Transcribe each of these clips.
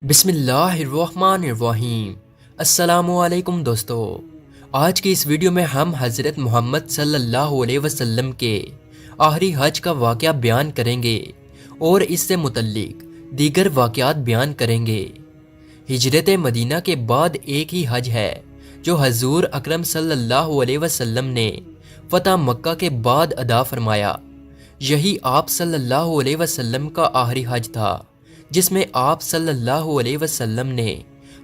بسم اللہ الرحمن الرحیم۔ السلام علیکم دوستو، آج کی اس ویڈیو میں ہم حضرت محمد صلی اللہ علیہ وسلم کے آخری حج کا واقعہ بیان کریں گے اور اس سے متعلق دیگر واقعات بیان کریں گے۔ ہجرت مدینہ کے بعد ایک ہی حج ہے جو حضور اکرم صلی اللہ علیہ وسلم نے فتح مکہ کے بعد ادا فرمایا۔ یہی آپ صلی اللہ علیہ وسلم کا آخری حج تھا جس میں آپ صلی اللہ علیہ وسلم نے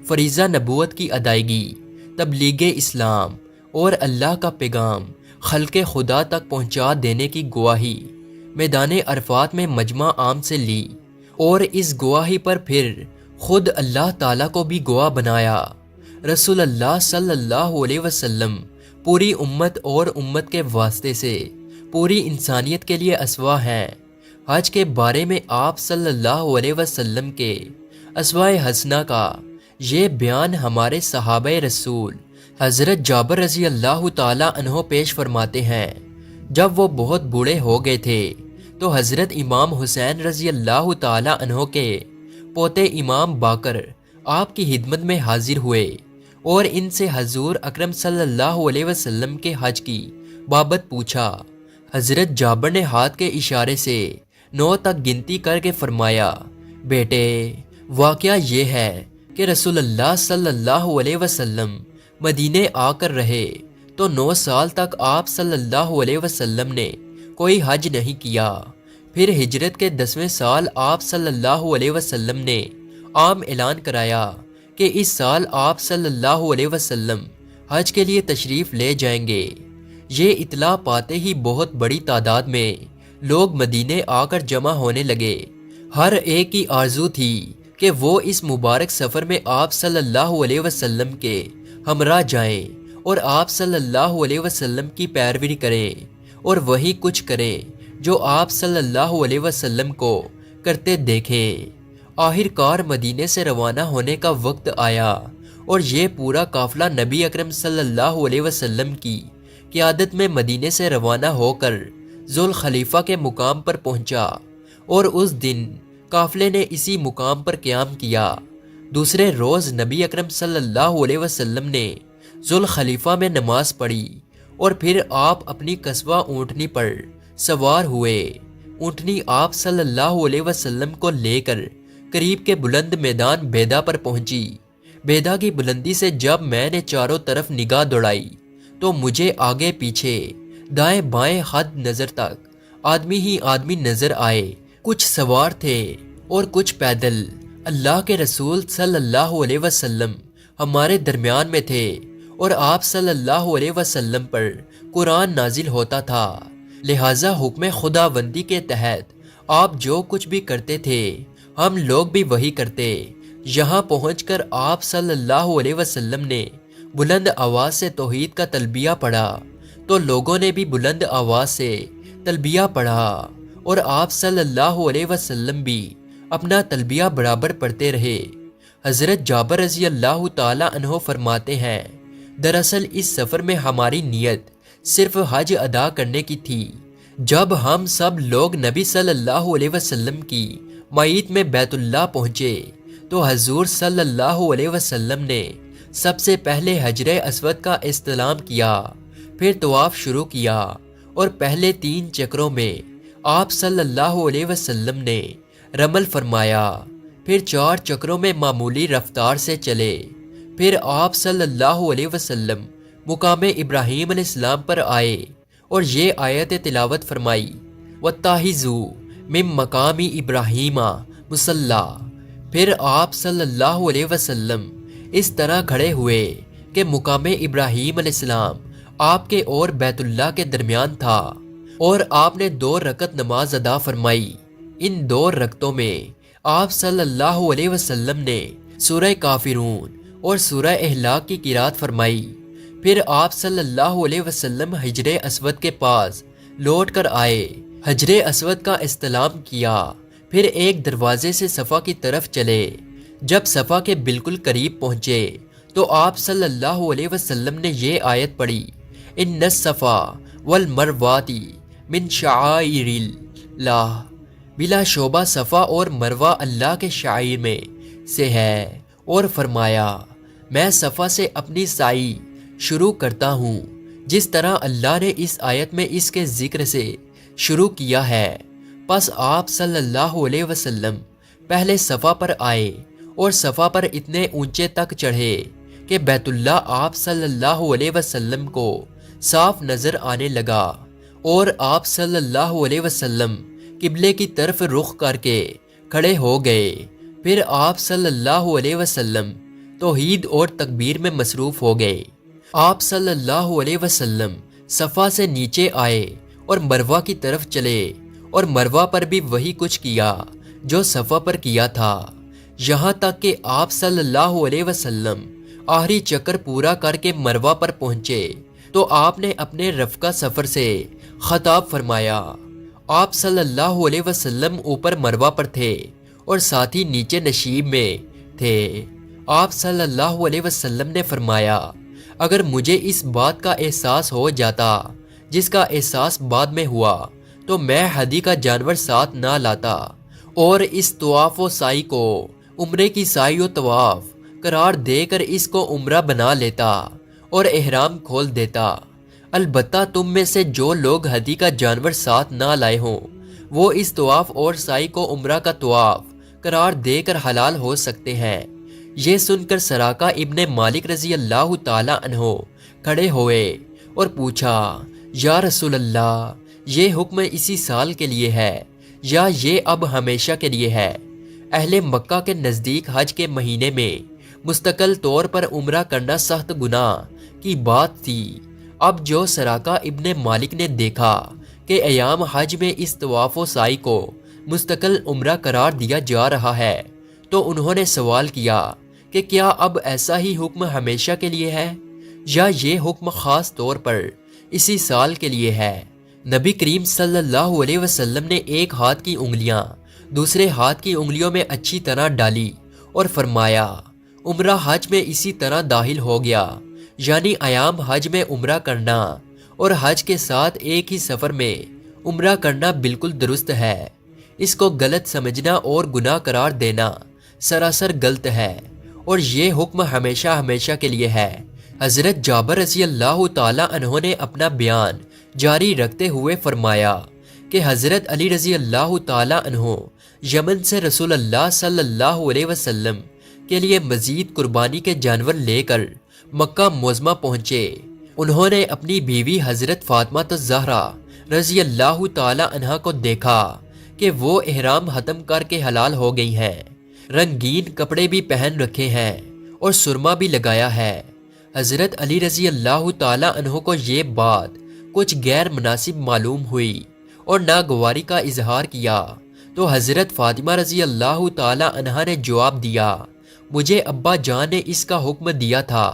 فریضہ نبوت کی ادائیگی، تبلیغ اسلام اور اللہ کا پیغام خلق خدا تک پہنچا دینے کی گواہی میدان عرفات میں مجمع عام سے لی، اور اس گواہی پر پھر خود اللہ تعالیٰ کو بھی گواہ بنایا۔ رسول اللہ صلی اللہ علیہ وسلم پوری امت اور امت کے واسطے سے پوری انسانیت کے لیے اسوہ ہیں۔ حج کے بارے میں آپ صلی اللہ علیہ وسلم کے اسوہ حسنہ کا یہ بیان ہمارے صحابہ رسول حضرت جابر رضی اللہ تعالیٰ عنہ پیش فرماتے ہیں۔ جب وہ بہت بوڑھے ہو گئے تھے تو حضرت امام حسین رضی اللہ تعالیٰ عنہ کے پوتے امام باقر آپ کی خدمت میں حاضر ہوئے اور ان سے حضور اکرم صلی اللہ علیہ وسلم کے حج کی بابت پوچھا۔ حضرت جابر نے ہاتھ کے اشارے سے 9 تک گنتی کر کے فرمایا، بیٹے واقعہ یہ ہے کہ رسول اللہ صلی اللہ علیہ وسلم مدینے آ کر رہے تو 9 سال تک آپ صلی اللہ علیہ وسلم نے کوئی حج نہیں کیا۔ پھر ہجرت کے 10ویں سال آپ صلی اللہ علیہ وسلم نے عام اعلان کرایا کہ اس سال آپ صلی اللہ علیہ وسلم حج کے لیے تشریف لے جائیں گے۔ یہ اطلاع پاتے ہی بہت بڑی تعداد میں لوگ مدینے آ کر جمع ہونے لگے۔ ہر ایک کی آرزو تھی کہ وہ اس مبارک سفر میں آپ صلی اللہ علیہ وسلم کے ہمراہ جائیں اور آپ صلی اللہ علیہ وسلم کی پیروی کریں اور وہی کچھ کریں جو آپ صلی اللہ علیہ وسلم کو کرتے دیکھیں۔ آخر کار مدینے سے روانہ ہونے کا وقت آیا اور یہ پورا قافلہ نبی اکرم صلی اللہ علیہ وسلم کی قیادت میں مدینے سے روانہ ہو کر ذوالخلیفہ کے مقام پر پہنچا اور اس دن قافلے نے اسی مقام پر قیام کیا۔ دوسرے روز نبی اکرم صلی اللہ علیہ وسلم نے ذوالخلیفہ میں نماز پڑھی اور پھر آپ اپنی قصبہ اونٹنی پر سوار ہوئے۔ اونٹنی آپ صلی اللہ علیہ وسلم کو لے کر قریب کے بلند میدان بیدا پر پہنچی۔ بیدا کی بلندی سے جب میں نے چاروں طرف نگاہ دوڑائی تو مجھے آگے پیچھے دائیں بائیں حد نظر تک آدمی ہی آدمی نظر آئے۔ کچھ سوار تھے اور کچھ پیدل۔ اللہ کے رسول صلی اللہ علیہ وسلم ہمارے درمیان میں تھے اور آپ صلی اللہ علیہ وسلم پر قرآن نازل ہوتا تھا، لہٰذا حکم خداوندی کے تحت آپ جو کچھ بھی کرتے تھے ہم لوگ بھی وہی کرتے۔ یہاں پہنچ کر آپ صلی اللہ علیہ وسلم نے بلند آواز سے توحید کا تلبیہ پڑھا تو لوگوں نے بھی بلند آواز سے تلبیہ پڑھا اور آپ صلی اللہ علیہ وسلم بھی اپنا تلبیہ برابر پڑھتے رہے۔ حضرت جابر رضی اللہ تعالیٰ عنہ فرماتے ہیں، دراصل اس سفر میں ہماری نیت صرف حج ادا کرنے کی تھی۔ جب ہم سب لوگ نبی صلی اللہ علیہ وسلم کی معیت میں بیت اللہ پہنچے تو حضور صلی اللہ علیہ وسلم نے سب سے پہلے حجر اسود کا استلام کیا، پھر طواف شروع کیا اور پہلے 3 چکروں میں آپ صلی اللہ علیہ وسلم نے رمل فرمایا، پھر 4 چکروں میں معمولی رفتار سے چلے، پھر آپ صلی اللہ علیہ وسلم مقام ابراہیم علیہ السلام پر آئے اور یہ آیت تلاوت فرمائی، وَاتَّخِذُوا مِن مَّقَامِ إِبْرَاهِيمَ مُصَلًّى۔ پھر آپ صلی اللہ علیہ وسلم اس طرح کھڑے ہوئے کہ مقام ابراہیم علیہ السلام آپ کے اور بیت اللہ کے درمیان تھا اور آپ نے 2 رکعت نماز ادا فرمائی۔ ان 2 رکعتوں میں آپ صلی اللہ علیہ وسلم نے سورہ کافرون اور سورہ احلاق کی قرات فرمائی۔ پھر آپ صلی اللہ علیہ وسلم حجر اسود کے پاس لوٹ کر آئے، حجر اسود کا استلام کیا، پھر ایک دروازے سے صفا کی طرف چلے۔ جب صفا کے بالکل قریب پہنچے تو آپ صلی اللہ علیہ وسلم نے یہ آیت پڑھی، ان الصفا والمروۃ من شعائر اللہ۔ بلا شبہ صفا اور مروہ اللہ کے شعائر میں سے ہے اور فرمایا میں صفا سے اپنی سعی شروع کرتا ہوں جس طرح اللہ نے اس آیت میں اس کے ذکر سے شروع کیا ہے۔ پس آپ صلی اللہ علیہ وسلم پہلے صفا پر آئے اور صفا پر اتنے اونچے تک چڑھے کہ بیت اللہ آپ صلی اللہ علیہ وسلم کو صاف نظر آنے لگا، اور آپ صلی اللہ علیہ وسلم قبلے کی طرف رخ کر کے کھڑے ہو گئے۔ پھر آپ صلی اللہ علیہ وسلم توحید اور تکبیر میں مصروف ہو گئے۔ آپ صلی اللہ علیہ وسلم صفا سے نیچے آئے اور مروہ کی طرف چلے، اور مروہ پر بھی وہی کچھ کیا جو صفا پر کیا تھا، یہاں تک کہ آپ صلی اللہ علیہ وسلم آخری چکر پورا کر کے مروہ پر پہنچے تو آپ نے اپنے رفقا سفر سے خطاب فرمایا۔ آپ صلی اللہ علیہ وسلم اوپر مروہ پر تھے اور ساتھی نیچے نشیب میں تھے۔ آپ صلی اللہ علیہ وسلم نے فرمایا اگر مجھے اس بات کا احساس ہو جاتا جس کا احساس بعد میں ہوا تو میں ہدی کا جانور ساتھ نہ لاتا اور اس طواف و سعی کو عمرے کی سعی و طواف قرار دے کر اس کو عمرہ بنا لیتا اور احرام کھول دیتا۔ البتہ تم میں سے جو لوگ ہدی کا جانور ساتھ نہ لائے ہوں وہ اس طواف اور سعی کو عمرہ کا طواف قرار دے کر حلال ہو سکتے ہیں۔ یہ سن کر سراقہ ابن مالک رضی اللہ تعالی عنہ کھڑے ہوئے اور پوچھا یا رسول اللہ یہ حکم اسی سال کے لیے ہے یا یہ اب ہمیشہ کے لیے ہے؟ اہل مکہ کے نزدیک حج کے مہینے میں مستقل طور پر عمرہ کرنا سخت گناہ کی بات تھی۔ اب جو سراقہ ابن مالک نے دیکھا کہ ایام حج میں اس طواف و سعی کو مستقل عمرہ قرار دیا جا رہا ہے تو انہوں نے سوال کیا کہ کیا اب ایسا ہی حکم ہمیشہ کے لیے ہے یا یہ حکم خاص طور پر اسی سال کے لیے ہے؟ نبی کریم صلی اللہ علیہ وسلم نے ایک ہاتھ کی انگلیاں دوسرے ہاتھ کی انگلیوں میں اچھی طرح ڈالی اور فرمایا عمرہ حج میں اسی طرح داخل ہو گیا، یعنی ایام حج میں عمرہ کرنا اور حج کے ساتھ ایک ہی سفر میں عمرہ کرنا بالکل درست ہے۔ اس کو غلط سمجھنا اور گناہ قرار دینا سراسر غلط ہے، اور یہ حکم ہمیشہ ہمیشہ کے لیے ہے۔ حضرت جابر رضی اللہ تعالی عنہ نے اپنا بیان جاری رکھتے ہوئے فرمایا کہ حضرت علی رضی اللہ تعالی عنہ یمن سے رسول اللہ صلی اللہ علیہ وسلم کے لیے مزید قربانی کے جانور لے کر مکہ معظمہ پہنچے۔ انہوں نے اپنی بیوی حضرت فاطمہ الزہرا رضی اللہ تعالی عنہ کو دیکھا کہ وہ احرام ختم کر کے حلال ہو گئی ہیں، رنگین کپڑے بھی پہن رکھے ہیں اور سرما بھی لگایا ہے۔ حضرت علی رضی اللہ تعالی عنہ کو یہ بات کچھ غیر مناسب معلوم ہوئی اور ناگواری کا اظہار کیا تو حضرت فاطمہ رضی اللہ تعالی عنہ نے جواب دیا مجھے ابا جان نے اس کا حکم دیا تھا،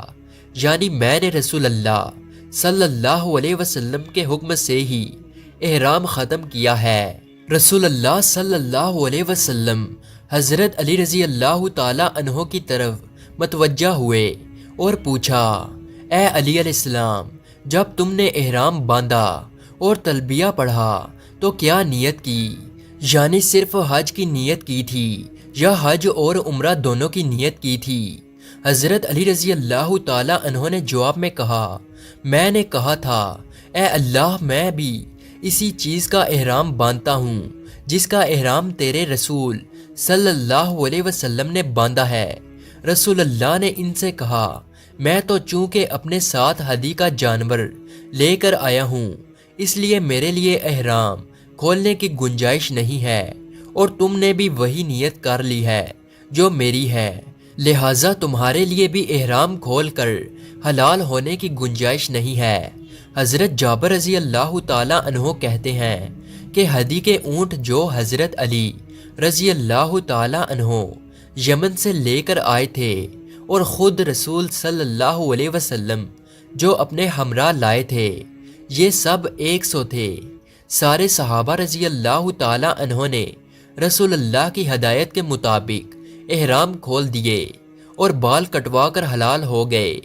یعنی میں نے رسول اللہ صلی اللہ علیہ وسلم کے حکم سے ہی احرام ختم کیا ہے۔ رسول اللہ صلی اللہ علیہ وسلم حضرت علی رضی اللہ تعالی عنہ کی طرف متوجہ ہوئے اور پوچھا اے علی علیہ السلام جب تم نے احرام باندھا اور تلبیہ پڑھا تو کیا نیت کی؟ یعنی صرف حج کی نیت کی تھی یا حج اور عمرہ دونوں کی نیت کی تھی؟ حضرت علی رضی اللہ تعالی عنہ نے جواب میں کہا میں نے کہا تھا اے اللہ میں بھی اسی چیز کا احرام باندھتا ہوں جس کا احرام تیرے رسول صلی اللہ علیہ وسلم نے باندھا ہے۔ رسول اللہ نے ان سے کہا میں تو چونکہ اپنے ساتھ ہدی کا جانور لے کر آیا ہوں اس لیے میرے لیے احرام کھولنے کی گنجائش نہیں ہے، اور تم نے بھی وہی نیت کر لی ہے جو میری ہے، لہٰذا تمہارے لیے بھی احرام کھول کر حلال ہونے کی گنجائش نہیں ہے۔ حضرت جابر رضی اللہ تعالی عنہ کہتے ہیں کہ ہدی کے اونٹ جو حضرت علی رضی اللہ تعالی عنہ یمن سے لے کر آئے تھے اور خود رسول صلی اللہ علیہ وسلم جو اپنے ہمراہ لائے تھے یہ سب 100 تھے۔ سارے صحابہ رضی اللہ تعالی عنہ نے رسول اللہ کی ہدایت کے مطابق احرام کھول دیے اور بال کٹوا کر حلال ہو گئے۔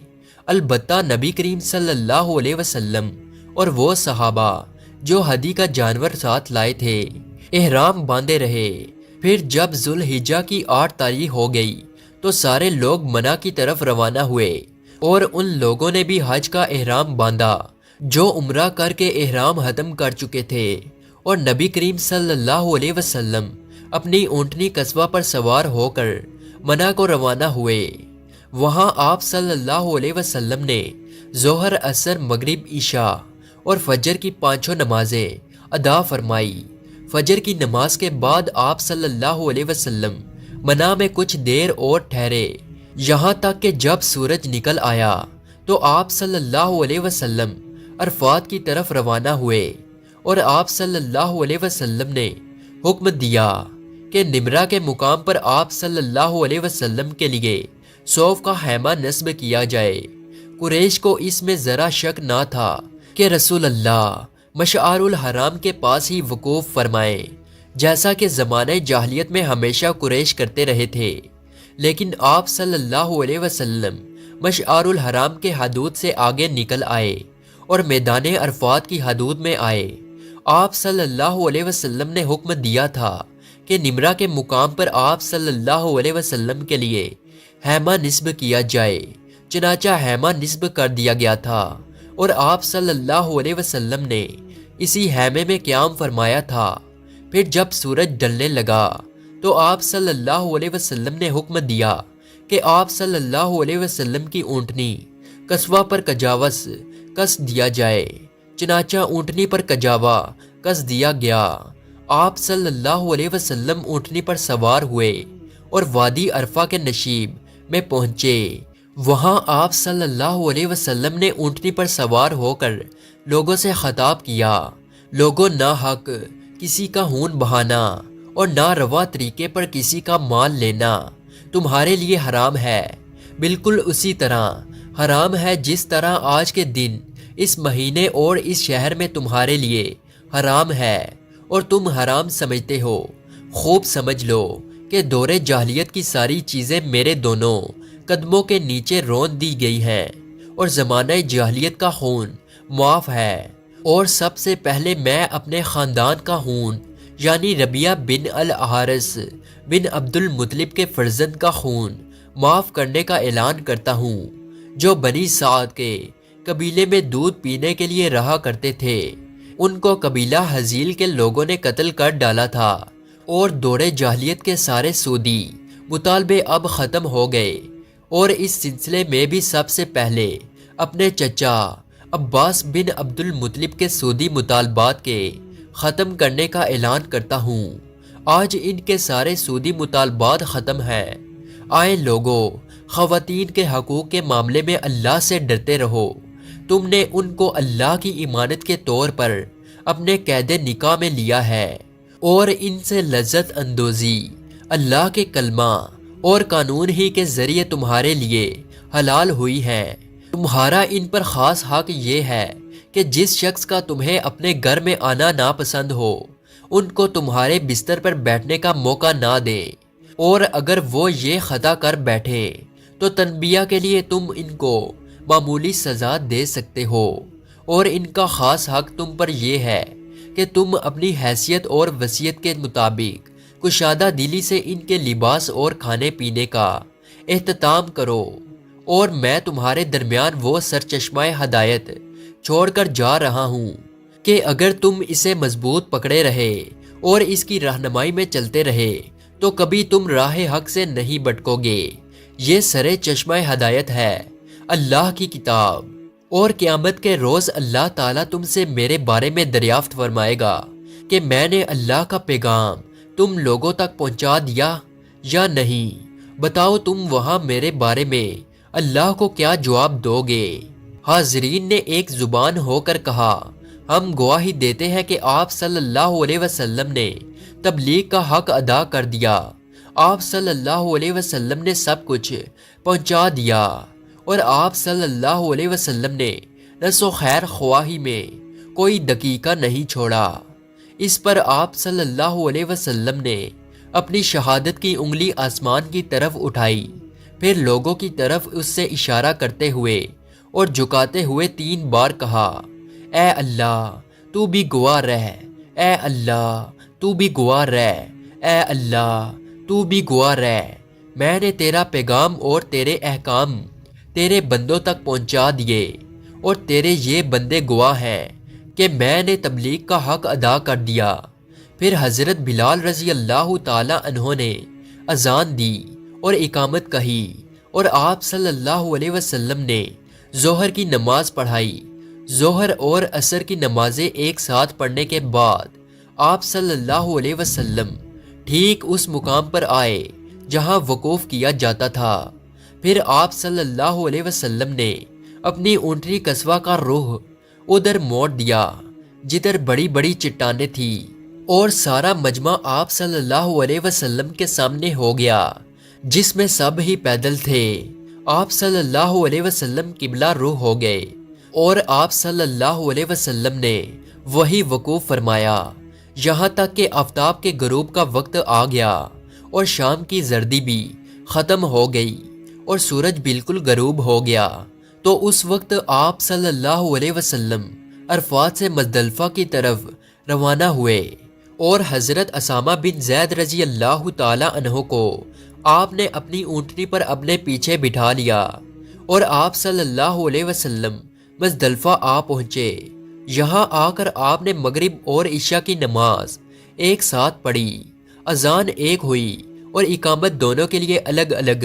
البتہ نبی کریم صلی اللہ علیہ وسلم اور وہ صحابہ جو ہدی کا جانور ساتھ لائے تھے احرام باندھے رہے۔ پھر جب ذوالحجہ کی 8 تاریخ ہو گئی تو سارے لوگ منع کی طرف روانہ ہوئے اور ان لوگوں نے بھی حج کا احرام باندھا جو عمرہ کر کے احرام ختم کر چکے تھے، اور نبی کریم صلی اللہ علیہ وسلم اپنی اونٹنی قصبہ پر سوار ہو کر منع کو روانہ ہوئے۔ وہاں آپ صلی اللہ علیہ وسلم نے ظہر، عصر، مغرب، عشاء اور فجر کی پانچوں نمازیں ادا فرمائی۔ فجر کی نماز کے بعد آپ صلی اللہ علیہ وسلم منع میں کچھ دیر اور ٹھہرے، یہاں تک کہ جب سورج نکل آیا تو آپ صلی اللہ علیہ وسلم عرفات کی طرف روانہ ہوئے، اور آپ صلی اللہ علیہ وسلم نے حکم دیا کہ نمرہ کے مقام پر آپ صلی اللہ علیہ وسلم کے لیے صوف کا خیمہ نصب کیا جائے۔ قریش کو اس میں ذرا شک نہ تھا کہ رسول اللہ مشعر الحرام کے پاس ہی وقوف فرمائیں، جیسا کہ زمانہ جاہلیت میں ہمیشہ قریش کرتے رہے تھے، لیکن آپ صلی اللہ علیہ وسلم مشعر الحرام کے حدود سے آگے نکل آئے اور میدان عرفات کی حدود میں آئے۔ آپ صلی اللہ علیہ وسلم نے حکم دیا تھا کہ نمرہ کے مقام پر آپ صلی اللہ علیہ وسلم کے لیے خیمہ نصب کیا جائے، چنانچہ خیمہ نصب کر دیا گیا تھا، اور آپ صلی اللہ علیہ وسلم نے اسی خیمے میں قیام فرمایا تھا۔ پھر جب سورج ڈلنے لگا تو آپ صلی اللہ علیہ وسلم نے حکم دیا کہ آپ صلی اللہ علیہ وسلم کی اونٹنی قصبہ پر کجاوس کس دیا جائے، چنانچہ اونٹنی پر کجاوا کس دیا گیا۔ آپ صلی اللہ علیہ وسلم اونٹنی پر سوار ہوئے اور وادی عرفہ کے نشیب میں پہنچے۔ وہاں آپ صلی اللہ علیہ وسلم نے اونٹنی پر سوار ہو کر لوگوں سے خطاب کیا، لوگوں، نہ حق کسی کا خون بہانا اور نہ روا طریقے پر کسی کا مال لینا تمہارے لیے حرام ہے، بالکل اسی طرح حرام ہے جس طرح آج کے دن اس مہینے اور اس شہر میں تمہارے لیے حرام ہے، اور تم حرام سمجھتے ہو۔ خوب سمجھ لو کہ دور جاہلیت کی ساری چیزیں میرے دونوں قدموں کے نیچے رون دی گئی ہیں، اور زمانہ جاہلیت کا خون معاف ہے، اور سب سے پہلے میں اپنے خاندان کا خون یعنی ربیعہ بن الحارث بن عبد المطلب کے فرزند کا خون معاف کرنے کا اعلان کرتا ہوں، جو بنی سعد کے قبیلے میں دودھ پینے کے لیے رہا کرتے تھے۔ ان کو قبیلہ حزیل کے لوگوں نے قتل کر ڈالا تھا، اور دور جاہلیت کے سارے سودی مطالبے اب ختم ہو گئے، اور اس سلسلے میں بھی سب سے پہلے اپنے چچا عباس بن عبد المطلب کے سودی مطالبات کے ختم کرنے کا اعلان کرتا ہوں۔ آج ان کے سارے سودی مطالبات ختم ہیں۔ آئے لوگوں، خواتین کے حقوق کے معاملے میں اللہ سے ڈرتے رہو۔ تم نے ان کو اللہ کی امانت کے طور پر اپنے قید نکاح میں لیا ہے، اور ان سے لذت اندوزی اللہ کے کلمہ اور قانون ہی کے ذریعے تمہارے لیے حلال ہوئی ہے۔ تمہارا ان پر خاص حق یہ ہے کہ جس شخص کا تمہیں اپنے گھر میں آنا ناپسند ہو، ان کو تمہارے بستر پر بیٹھنے کا موقع نہ دیں، اور اگر وہ یہ خطا کر بیٹھے تو تنبیہ کے لیے تم ان کو معمولی سزا دے سکتے ہو، اور ان کا خاص حق تم پر یہ ہے کہ تم اپنی حیثیت اور وصیت کے مطابق کشادہ دلی سے ان کے لباس اور کھانے پینے کا اہتمام کرو، اور میں تمہارے درمیان وہ سرچشمہ ہدایت چھوڑ کر جا رہا ہوں کہ اگر تم اسے مضبوط پکڑے رہے اور اس کی رہنمائی میں چلتے رہے تو کبھی تم راہ حق سے نہیں بھٹکو گے۔ یہ سر چشمہ ہدایت ہے، اللہ کی کتاب، اور قیامت کے روز اللہ تعالیٰ تم سے میرے بارے میں دریافت فرمائے گا کہ میں نے اللہ کا پیغام تم لوگوں تک پہنچا دیا یا نہیں۔ بتاؤ تم وہاں میرے بارے میں اللہ کو کیا جواب دو گے؟ حاضرین نے ایک زبان ہو کر کہا، ہم گواہی دیتے ہیں کہ آپ صلی اللہ علیہ وسلم نے تبلیغ کا حق ادا کر دیا۔ آپ صلی اللہ علیہ وسلم نے سب کچھ پہنچا دیا، اور آپ صلی اللہ علیہ وسلم نے نصح و خیر خواہی میں کوئی دقیقہ نہیں چھوڑا۔ اس پر آپ صلی اللہ علیہ وسلم نے اپنی شہادت کی انگلی آسمان کی طرف اٹھائی، پھر لوگوں کی طرف اس سے اشارہ کرتے ہوئے اور جھکاتے ہوئے 3 بار کہا، اے اللہ تو بھی گواہ رہ، اے اللہ تو بھی گواہ رہ، اے اللہ تو بھی گواہ رہ۔ میں نے تیرا پیغام اور تیرے احکام تیرے بندوں تک پہنچا دیے اور تیرے یہ بندے گواہ ہیں کہ میں نے تبلیغ کا حق ادا کر دیا۔ پھر حضرت بلال رضی اللہ تعالی عنہ نے اذان دی اور اقامت کہی اور آپ صلی اللہ علیہ وسلم نے ظہر کی نماز پڑھائی۔ ظہر اور عصر کی نمازیں ایک ساتھ پڑھنے کے بعد آپ صلی اللہ علیہ وسلم ٹھیک اس مقام پر آئے جہاں وقوف کیا جاتا تھا۔ پھر آپ صلی اللہ علیہ وسلم نے اپنی اونٹنی قصوہ کا رخ ادھر موڑ دیا جدھر بڑی بڑی چٹانیں تھیں اور سارا مجمع آپ صلی اللہ علیہ وسلم کے سامنے ہو گیا جس میں سب ہی پیدل تھے۔ آپ صلی اللہ علیہ وسلم قبلہ رخ ہو گئے اور آپ صلی اللہ علیہ وسلم نے وہی وقوف فرمایا یہاں تک کہ آفتاب کے غروب کا وقت آ گیا اور شام کی زردی بھی ختم ہو گئی اور سورج بالکل غروب ہو گیا۔ تو اس وقت آپ صلی اللہ علیہ وسلم عرفات سے مزدلفہ کی طرف روانہ ہوئے اور حضرت اسامہ بن زید رضی اللہ تعالی عنہ کو آپ نے اپنی اونٹنی پر اپنے پیچھے بٹھا لیا اور آپ صلی اللہ علیہ وسلم مزدلفہ آ پہنچے۔ یہاں آ کر آپ نے مغرب اور عشاء کی نماز ایک ساتھ پڑھی۔ اذان ایک ہوئی اور اقامت دونوں کے لیے الگ الگ،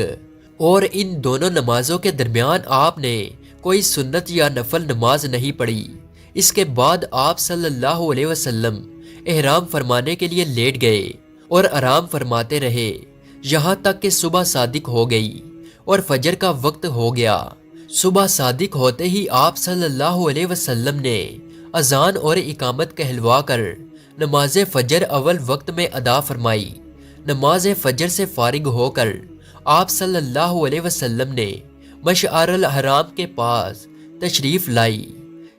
اور ان دونوں نمازوں کے درمیان آپ نے کوئی سنت یا نفل نماز نہیں پڑھی۔ اس کے بعد آپ صلی اللہ علیہ وسلم احرام فرمانے کے لیے لیٹ گئے اور آرام فرماتے رہے یہاں تک کہ صبح صادق ہو گئی اور فجر کا وقت ہو گیا۔ صبح صادق ہوتے ہی آپ صلی اللہ علیہ وسلم نے اذان اور اقامت کہلوا کر نماز فجر اول وقت میں ادا فرمائی۔ نماز فجر سے فارغ ہو کر آپ صلی اللہ علیہ وسلم نے مشعر الحرام کے پاس تشریف لائی۔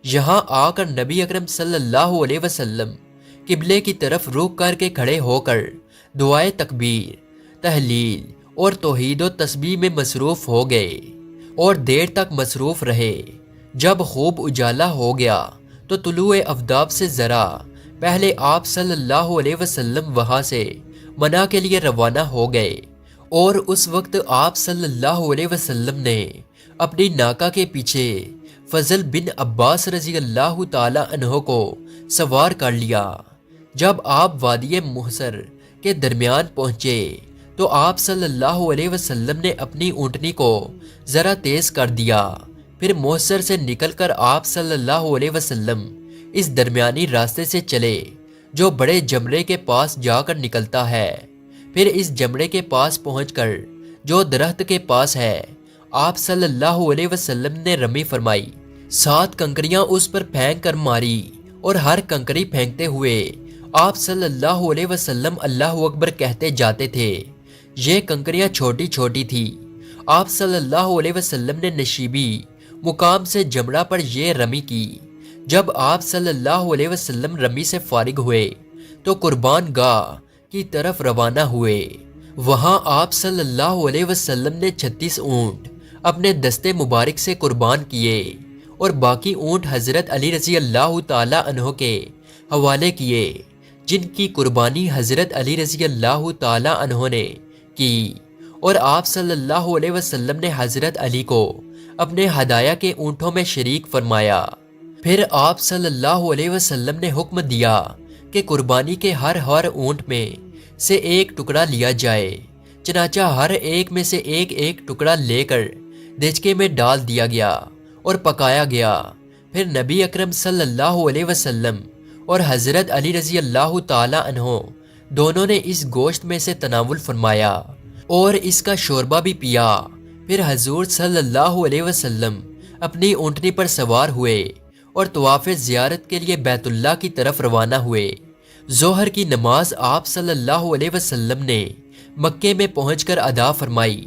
یہاں آ کر نبی اکرم صلی اللہ علیہ وسلم قبلے کی طرف رخ کر کے کھڑے ہو کر دعائے تکبیر، تحلیل اور توحید و تسبیح میں مصروف ہو گئے اور دیر تک مصروف رہے۔ جب خوب اجالا ہو گیا تو طلوع آفتاب سے ذرا پہلے آپ صلی اللہ علیہ وسلم وہاں سے منع کے لیے روانہ ہو گئے اور اس وقت آپ صلی اللہ علیہ وسلم نے اپنی ناکا کے پیچھے فضل بن عباس رضی اللہ تعالی عنہ کو سوار کر لیا۔ جب آپ وادی محصر کے درمیان پہنچے تو آپ صلی اللہ علیہ وسلم نے اپنی اونٹنی کو ذرا تیز کر دیا۔ پھر محصر سے نکل کر آپ صلی اللہ علیہ وسلم اس درمیانی راستے سے چلے جو بڑے جمرے کے پاس جا کر نکلتا ہے۔ پھر اس جمرے کے پاس پہنچ کر جو درخت کے پاس ہے آپ صلی اللہ علیہ وسلم نے رمی فرمائی۔ 7 کنکریاں اس پر پھینک کر ماری اور ہر کنکری پھینکتے ہوئے آپ صلی اللہ علیہ وسلم اللہ اکبر کہتے جاتے تھے۔ یہ کنکریاں چھوٹی چھوٹی تھی۔ آپ صلی اللہ علیہ وسلم نے نشیبی مقام سے جمرہ پر یہ رمی کی۔ جب آپ صلی اللہ علیہ وسلم رمی سے فارغ ہوئے تو قربان گاہ کی طرف روانہ ہوئے۔ وہاں آپ صلی اللہ علیہ وسلم نے 36 اونٹ اپنے دستے مبارک سے قربان کیے اور باقی اونٹ حضرت علی رضی اللہ تعالی عنہ کے حوالے کیے، جن کی قربانی حضرت علی رضی اللہ تعالی عنہ نے کی، اور آپ صلی اللہ علیہ وسلم نے حضرت علی کو اپنے ہدایہ کے اونٹوں میں شریک فرمایا۔ پھر آپ صلی اللہ علیہ وسلم نے حکم دیا کہ قربانی کے ہر اونٹ میں سے ایک ٹکڑا لیا جائے، چنانچہ ہر ایک میں سے ایک ایک ٹکڑا لے کر دیچکے میں ڈال دیا گیا اور پکایا گیا۔ پھر نبی اکرم صلی اللہ علیہ وسلم اور حضرت علی رضی اللہ تعالی عنہ دونوں نے اس گوشت میں سے تناول فرمایا اور اس کا شوربہ بھی پیا۔ پھر حضور صلی اللہ علیہ وسلم اپنی اونٹنی پر سوار ہوئے اور طواف زیارت کے لیے بیت اللہ کی طرف روانہ ہوئے۔ ظہر کی نماز آپ صلی اللہ علیہ وسلم نے مکے میں پہنچ کر ادا فرمائی۔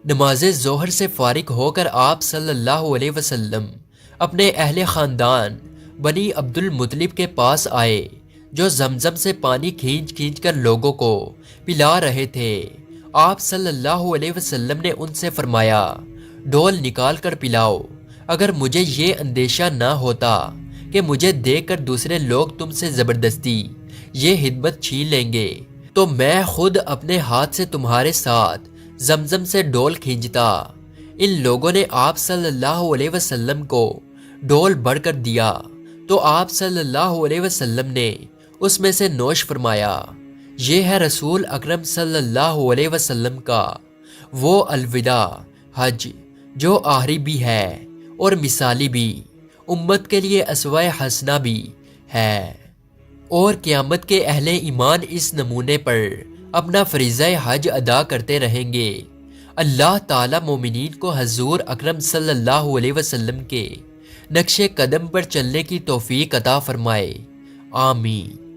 نماز ظہر سے فارغ ہو کر آپ صلی اللہ علیہ وسلم اپنے اہل خاندان بنی عبد المطلب کے پاس آئے جو زمزم سے پانی کھینچ کھینچ کر لوگوں کو پلا رہے تھے۔ آپ صلی اللہ علیہ وسلم نے ان سے فرمایا، ڈول نکال کر پلاؤ۔ اگر مجھے یہ اندیشہ نہ ہوتا کہ مجھے دیکھ کر دوسرے لوگ تم سے زبردستی یہ خدمت چھین لیں گے تو میں خود اپنے ہاتھ سے تمہارے ساتھ زمزم سے ڈول کھینچتا۔ ان لوگوں نے آپ صلی اللہ علیہ وسلم کو ڈول بھر کر دیا تو آپ صلی اللہ علیہ وسلم نے اس میں سے نوش فرمایا۔ یہ ہے رسول اکرم صلی اللہ علیہ وسلم کا وہ الوداع حج جو آخری بھی ہے اور مثالی بھی، امت کے لیے اسوہ حسنہ بھی ہے، اور قیامت کے اہل ایمان اس نمونے پر اپنا فریضہ حج ادا کرتے رہیں گے۔ اللہ تعالی مومنین کو حضور اکرم صلی اللہ علیہ وسلم کے نقش قدم پر چلنے کی توفیق عطا فرمائے، آمین۔